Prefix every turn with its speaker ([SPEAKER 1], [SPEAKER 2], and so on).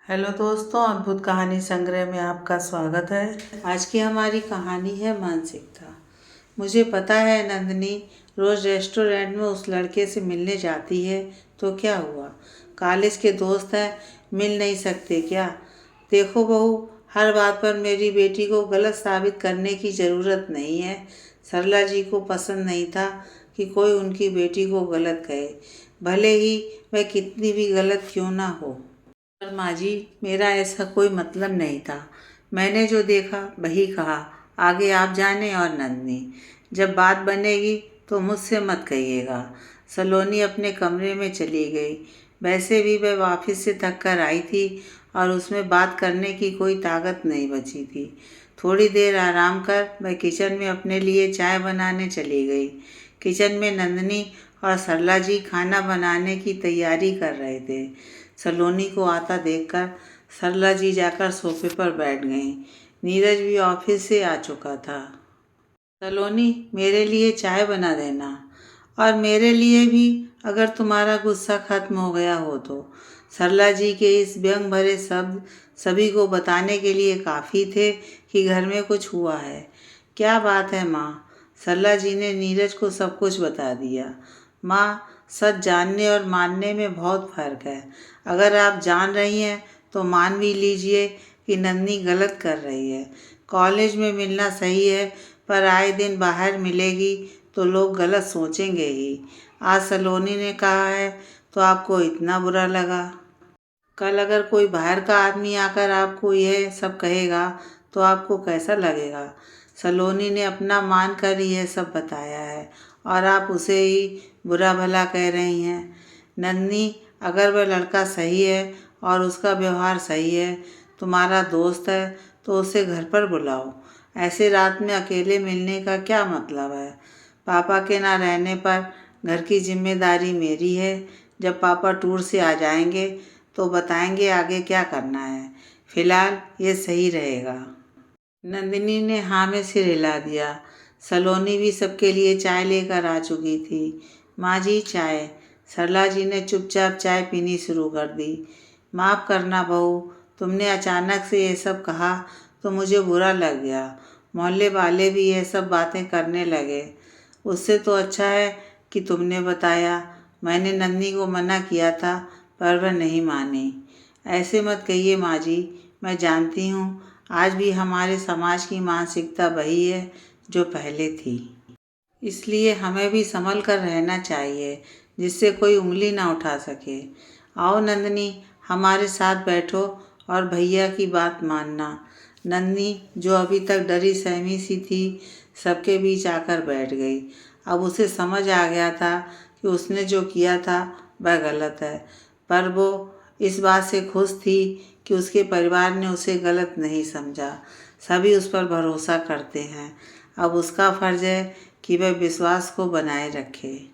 [SPEAKER 1] Hello दोस्तों, अद्भुत कहानी संग्रह में आपका स्वागत है। आज की हमारी कहानी है मानसिकता। मुझे पता है नंदिनी रोज़ रेस्टोरेंट में उस लड़के से मिलने जाती है, तो क्या हुआ? कॉलेज के दोस्त हैं, मिल नहीं सकते क्या? देखो बहू, हर बात पर मेरी बेटी को गलत साबित करने की ज़रूरत नहीं है। सरला जी को पसंद नहीं था कि कोई उनकी बेटी को गलत कहे, भले ही वह कितनी भी गलत क्यों ना हो। पर माँ जी, मेरा ऐसा कोई मतलब नहीं था। मैंने जो देखा वही कहा। आगे आप जाने। और नंदनी, जब बात बनेगी तो मुझसे मत कहिएगा। सलोनी अपने कमरे में चली गई। वैसे भी वह ऑफिस से थक कर आई थी और उसमें बात करने की कोई ताकत नहीं बची थी। थोड़ी देर आराम कर वह किचन में अपने लिए चाय बनाने चली गई। किचन में नंदनी और सरला जी खाना बनाने की तैयारी कर रहे थे। सलोनी को आता देखकर सरला जी जाकर सोफे पर बैठ गईं। नीरज भी ऑफिस से आ चुका था। सलोनी, मेरे लिए चाय बना देना। और मेरे लिए भी, अगर तुम्हारा गुस्सा खत्म हो गया हो तो। सरला जी के इस व्यंग भरे शब्द सभी को बताने के लिए काफ़ी थे कि घर में कुछ हुआ है। क्या बात है माँ? सरला जी ने नीरज को सब कुछ बता दिया। माँ, सच जानने और मानने में बहुत फ़र्क है। अगर आप जान रही हैं तो मान भी लीजिए कि नन्ही गलत कर रही है। कॉलेज में मिलना सही है, पर आए दिन बाहर मिलेगी तो लोग गलत सोचेंगे ही। आज सलोनी ने कहा है तो आपको इतना बुरा लगा। कल अगर कोई बाहर का आदमी आकर आपको यह सब कहेगा तो आपको कैसा लगेगा? सलोनी ने अपना मान कर यह सब बताया है और आप उसे ही बुरा भला कह रही हैं। नन्ही, अगर वह लड़का सही है और उसका व्यवहार सही है, तुम्हारा दोस्त है, तो उसे घर पर बुलाओ। ऐसे रात में अकेले मिलने का क्या मतलब है? पापा के ना रहने पर घर की जिम्मेदारी मेरी है। जब पापा टूर से आ जाएंगे तो बताएंगे आगे क्या करना है। फिलहाल ये सही रहेगा। नंदिनी ने हाँ में सिर हिला दिया। सलोनी भी सबके लिए चाय लेकर आ चुकी थी। माँ जी, चाय। सरला जी ने चुपचाप चाय पीनी शुरू कर दी। माफ़ करना बहू, तुमने अचानक से ये सब कहा तो मुझे बुरा लग गया। मोहल्ले वाले भी ये सब बातें करने लगे। उससे तो अच्छा है कि तुमने बताया। मैंने नन्ही को मना किया था पर वह नहीं मानी। ऐसे मत कहिए माँ जी, मैं जानती हूँ आज भी हमारे समाज की मानसिकता वही है जो पहले थी। इसलिए हमें भी संभल कर रहना चाहिए, जिससे कोई उंगली ना उठा सके। आओ नंदनी, हमारे साथ बैठो और भैया की बात मानना। नंदनी, जो अभी तक डरी सहमी सी थी, सबके बीच आकर बैठ गई। अब उसे समझ आ गया था कि उसने जो किया था वह गलत है, पर वो इस बात से खुश थी कि उसके परिवार ने उसे गलत नहीं समझा। सभी उस पर भरोसा करते हैं। अब उसका फर्ज है कि वह विश्वास को बनाए रखे।